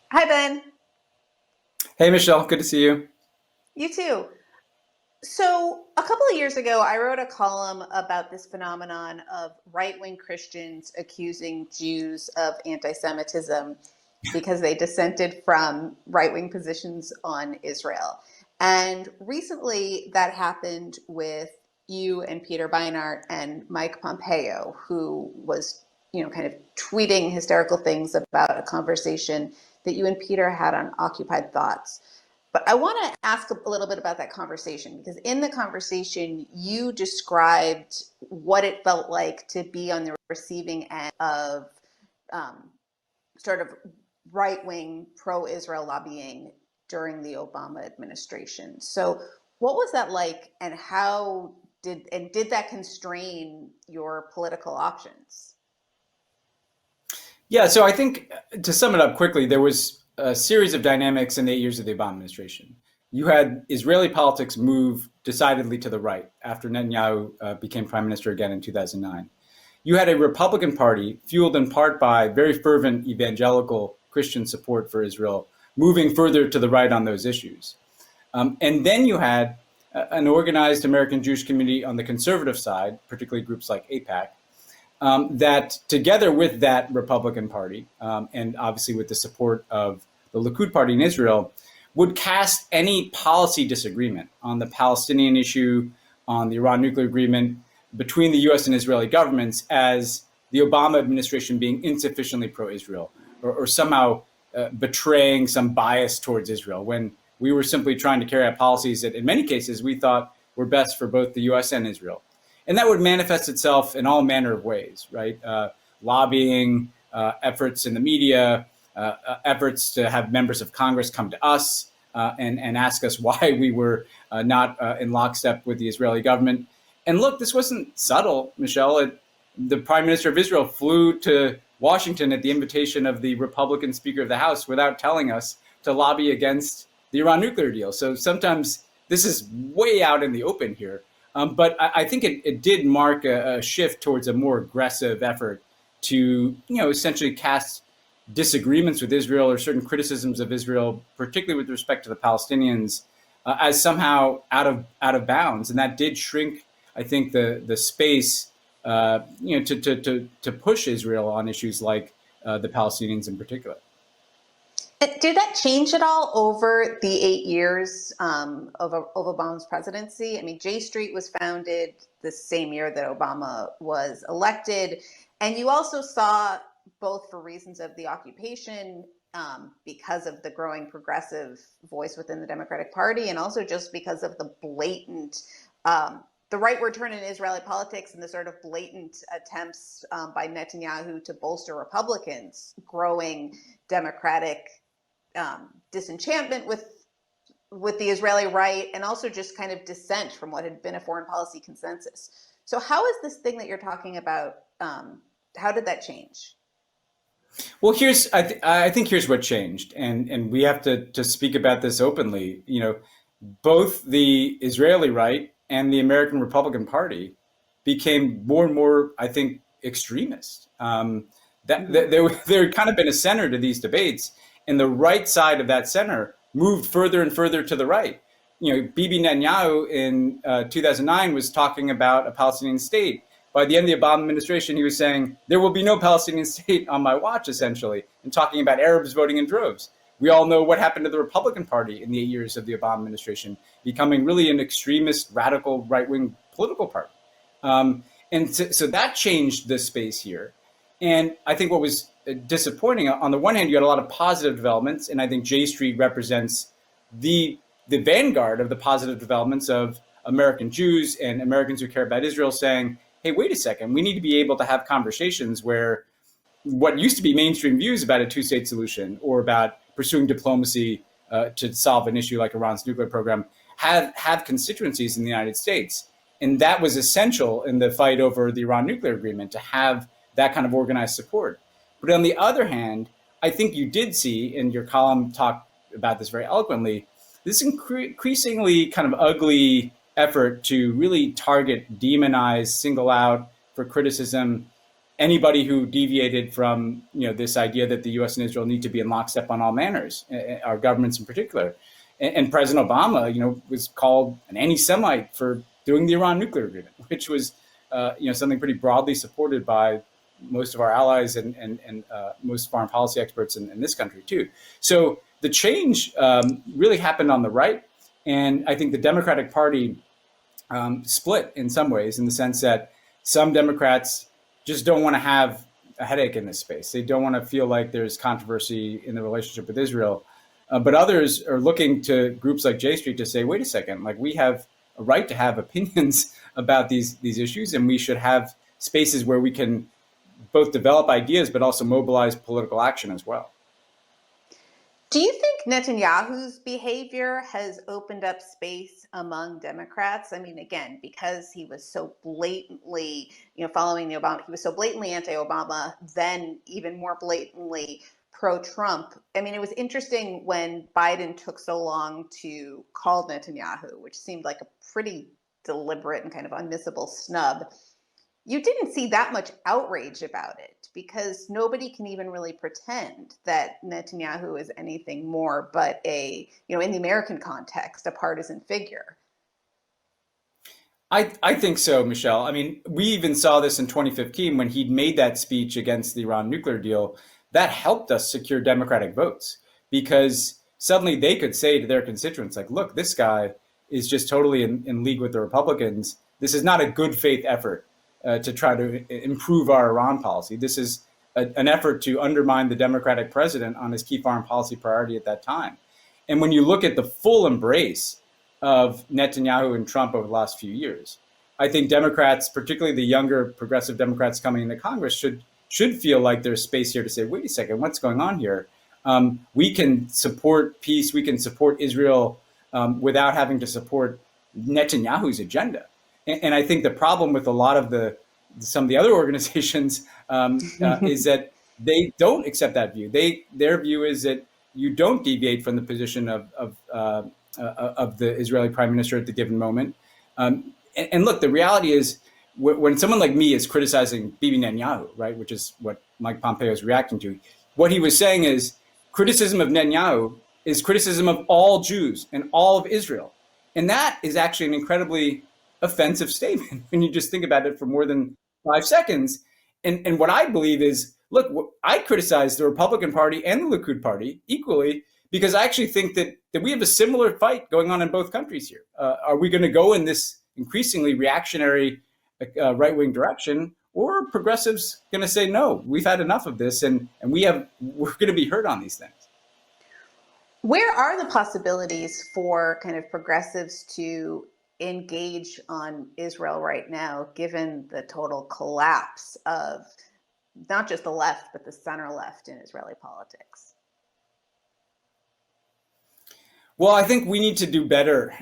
Hi, Ben. Hey, Michelle, good to see you. You too. So, a couple of years ago, I wrote a column about this phenomenon of right wing Christians accusing Jews of anti Semitism because they dissented from right wing positions on Israel. And recently, that happened with you and Peter Beinart and Mike Pompeo, who was, kind of tweeting hysterical things about a conversation that you and Peter had on Occupied Thoughts. But I want to ask a little bit about that conversation because in the conversation, you described what it felt like to be on the receiving end of um, sort of right wing pro Israel lobbying during the Obama administration. So, what was that like, and did that constrain your political options? Yeah, so I think to sum it up quickly, there was a series of dynamics in the 8 years of the Obama administration. You had Israeli politics move decidedly to the right after Netanyahu became prime minister again in 2009. You had a Republican Party fueled in part by very fervent evangelical Christian support for Israel, moving further to the right on those issues. And then you had an organized American Jewish community on the conservative side, particularly groups like AIPAC, that together with that Republican Party, and obviously with the support of the Likud Party in Israel, would cast any policy disagreement on the Palestinian issue, on the Iran nuclear agreement between the US and Israeli governments as the Obama administration being insufficiently pro-Israel or somehow betraying some bias towards Israel when we were simply trying to carry out policies that in many cases we thought were best for both the US and Israel. And that would manifest itself in all manner of ways, right? Lobbying, efforts in the media, efforts to have members of Congress come to us and ask us why we were not in lockstep with the Israeli government. And look, this wasn't subtle, Michelle. The Prime Minister of Israel flew to Washington at the invitation of the Republican Speaker of the House without telling us to lobby against the Iran nuclear deal. So sometimes this is way out in the open here. But I think it did mark a shift towards a more aggressive effort to, essentially cast disagreements with Israel or certain criticisms of Israel, particularly with respect to the Palestinians, as somehow out of bounds, and that did shrink, I think, the space, to push Israel on issues like the Palestinians in particular. Did that change at all over the 8 years of Obama's presidency? I mean, J Street was founded the same year that Obama was elected. And you also saw, both for reasons of the occupation, because of the growing progressive voice within the Democratic Party, and also just because of the blatant, the rightward turn in Israeli politics and the sort of blatant attempts by Netanyahu to bolster Republicans, growing Democratic disenchantment with the Israeli right, and also just kind of dissent from what had been a foreign policy consensus. So, how is this thing that you're talking about? How did that change? Well, I think here's what changed, and we have to speak about this openly. Both the Israeli right and the American Republican Party became more and more, I think, extremist. Mm-hmm. There had kind of been a center to these debates, and the right side of that center moved further and further to the right. Bibi Netanyahu in 2009 was talking about a Palestinian state. By the end of the Obama administration, he was saying there will be no Palestinian state on my watch, essentially, and talking about Arabs voting in droves. We all know what happened to the Republican Party in the 8 years of the Obama administration, becoming really an extremist, radical, right-wing political party. And so that changed the space here. And I think what was disappointing, on the one hand, you had a lot of positive developments, and I think J Street represents the vanguard of the positive developments of American Jews and Americans who care about Israel saying, hey, wait a second, we need to be able to have conversations where what used to be mainstream views about a two-state solution or about pursuing diplomacy to solve an issue like Iran's nuclear program have constituencies in the United States. And that was essential in the fight over the Iran nuclear agreement, to have that kind of organized support. But on the other hand, I think you did see, and your column talked about this very eloquently, this increasingly kind of ugly effort to really target, demonize, single out for criticism anybody who deviated from this idea that the U.S. and Israel need to be in lockstep on all manners, our governments in particular. And President Obama, was called an anti-Semite for doing the Iran nuclear agreement, which was something pretty broadly supported by most of our allies and most foreign policy experts in this country too. So the change really happened on the right, and I think the Democratic Party split in some ways, in the sense that some Democrats just don't want to have a headache in this space. They don't want to feel like there's controversy in the relationship with Israel. But others are looking to groups like J Street to say, wait a second, like, we have a right to have opinions about these issues, and we should have spaces where we can both develop ideas but also mobilize political action as well. Do you think Netanyahu's behavior has opened up space among Democrats? I mean, again, because he was so blatantly, following the Obama, he was so blatantly anti-Obama, then even more blatantly pro-Trump. I mean, it was interesting when Biden took so long to call Netanyahu, which seemed like a pretty deliberate and kind of unmissable snub. You didn't see that much outrage about it, because nobody can even really pretend that Netanyahu is anything more but in the American context, a partisan figure. I think so, Michelle. I mean, we even saw this in 2015 when he'd made that speech against the Iran nuclear deal. That helped us secure Democratic votes, because suddenly they could say to their constituents, like, look, this guy is just totally in league with the Republicans. This is not a good faith effort to try to improve our Iran policy. This is an effort to undermine the Democratic president on his key foreign policy priority at that time. And when you look at the full embrace of Netanyahu and Trump over the last few years, I think Democrats, particularly the younger progressive Democrats coming into Congress, should feel like there's space here to say, wait a second, what's going on here? We can support peace, we can support Israel without having to support Netanyahu's agenda. And I think the problem with a lot of some of the other organizations is that they don't accept that view. Their view is that you don't deviate from the position of the Israeli prime minister at the given moment. And look, the reality is, when someone like me is criticizing Bibi Netanyahu, right, which is what Mike Pompeo is reacting to, what he was saying is criticism of Netanyahu is criticism of all Jews and all of Israel. And that is actually an incredibly offensive statement when you just think about it for more than 5 seconds. And what I believe is, look, I criticize the Republican Party and the Likud Party equally, because I actually think that we have a similar fight going on in both countries here. Are we going to go in this increasingly reactionary right-wing direction, or are progressives going to say, no, we've had enough of this, and we're going to be heard on these things? Where are the possibilities for kind of progressives to engage on Israel right now, given the total collapse of not just the left, but the center left in Israeli politics? Well, I think we need to do better.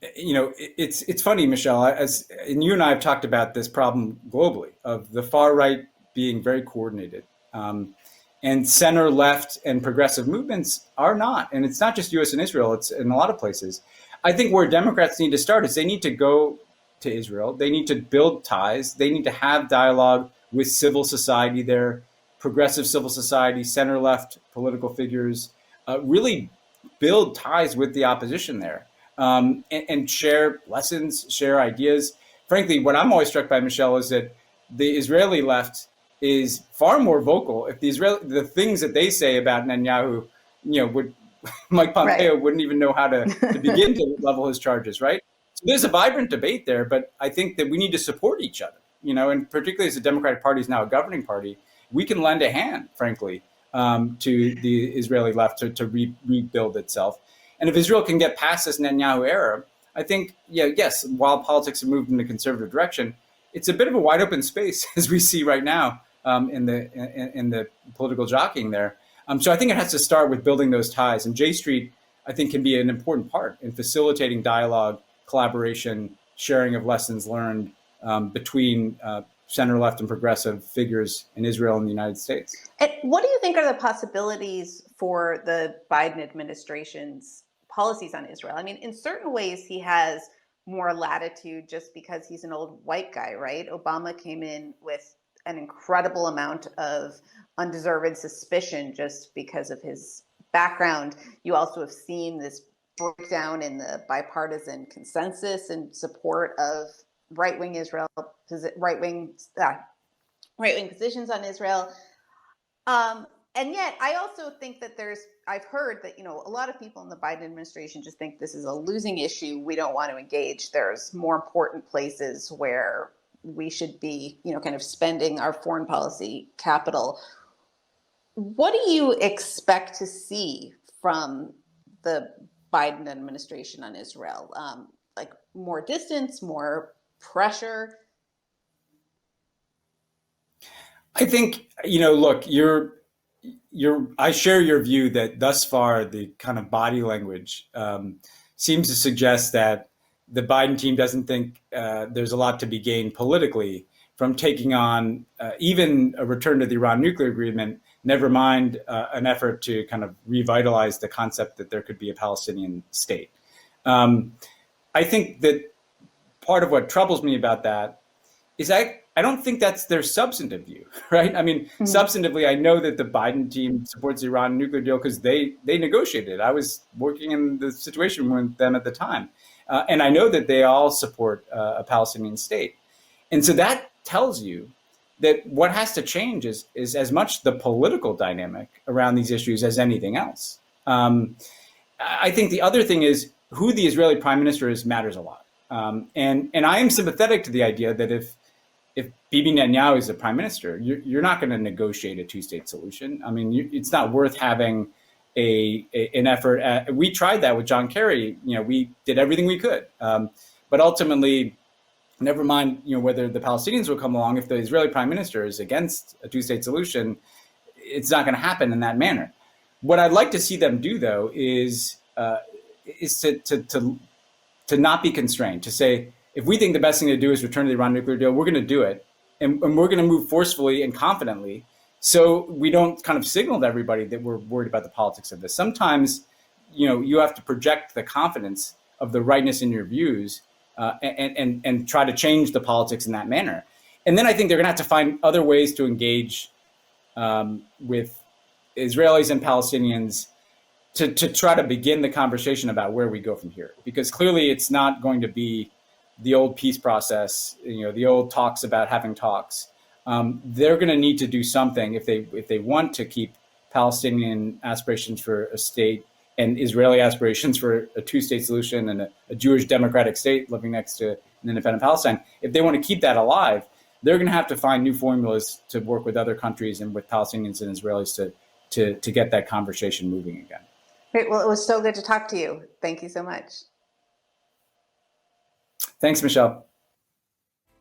It's funny, Michelle, and you and I have talked about this problem globally of the far right being very coordinated. And center left and progressive movements are not. And it's not just US and Israel, it's in a lot of places. I think where Democrats need to start is they need to go to Israel. They need to build ties. They need to have dialogue with civil society there, progressive civil society, center left political figures, really build ties with the opposition there, and share lessons, share ideas. Frankly, what I'm always struck by, Michelle, is that the Israeli left is far more vocal. If the things that they say about Netanyahu, Mike Pompeo wouldn't even know how to begin to level his charges, right? So there's a vibrant debate there, but I think that we need to support each other, and particularly as the Democratic Party is now a governing party, we can lend a hand, frankly, to the Israeli left to rebuild itself. And if Israel can get past this Netanyahu era, I think, yes, while politics have moved in a conservative direction, it's a bit of a wide open space, as we see right now in the political jockeying there. So I think it has to start with building those ties. And J Street, I think, can be an important part in facilitating dialogue, collaboration, sharing of lessons learned between center left and progressive figures in Israel and the United States. And what do you think are the possibilities for the Biden administration's policies on Israel? I mean, in certain ways, he has more latitude just because he's an old white guy, right? Obama came in with an incredible amount of undeserved suspicion just because of his background. You also have seen this breakdown in the bipartisan consensus in support of right-wing Israel, right-wing positions on Israel. And yet, I also think that I've heard that, a lot of people in the Biden administration just think this is a losing issue. We don't want to engage. There's more important places where we should be, kind of spending our foreign policy capital. What do you expect to see from the Biden administration on Israel? Like more distance, more pressure? I think, look, I share your view that thus far the kind of body language seems to suggest that the Biden team doesn't think there's a lot to be gained politically from taking on even a return to the Iran nuclear agreement, never mind an effort to kind of revitalize the concept that there could be a Palestinian state. I think that part of what troubles me about that is I don't think that's their substantive view, right? I mean, substantively, I know that the Biden team supports the Iran nuclear deal because they negotiated. I was working in the situation with them at the time. And I know that they all support a Palestinian state. And so that tells you that what has to change is as much the political dynamic around these issues as anything else. I think the other thing is who the Israeli prime minister is matters a lot. And I am sympathetic to the idea that if Bibi Netanyahu is the prime minister, you're not going to negotiate a two-state solution. I mean, it's not worth having an effort. We tried that with John Kerry. We did everything we could, but ultimately, never mind whether the Palestinians will come along. If the Israeli prime minister is against a two-state solution, it's not going to happen in that manner. What I'd like to see them do, though, is to not be constrained. To say, if we think the best thing to do is return to the Iran nuclear deal, we're going to do it. And we're going to move forcefully and confidently so we don't kind of signal to everybody that we're worried about the politics of this. Sometimes, you have to project the confidence of the rightness in your views and try to change the politics in that manner. And then I think they're going to have to find other ways to engage with Israelis and Palestinians to try to begin the conversation about where we go from here. Because clearly it's not going to be the old peace process, the old talks about having talks. They're going to need to do something if they want to keep Palestinian aspirations for a state and Israeli aspirations for a two-state solution and a Jewish democratic state living next to an independent Palestine. If they want to keep that alive, they're going to have to find new formulas to work with other countries and with Palestinians and Israelis to get that conversation moving again. Great. Well, it was so good to talk to you. Thank you so much. Thanks, Michelle.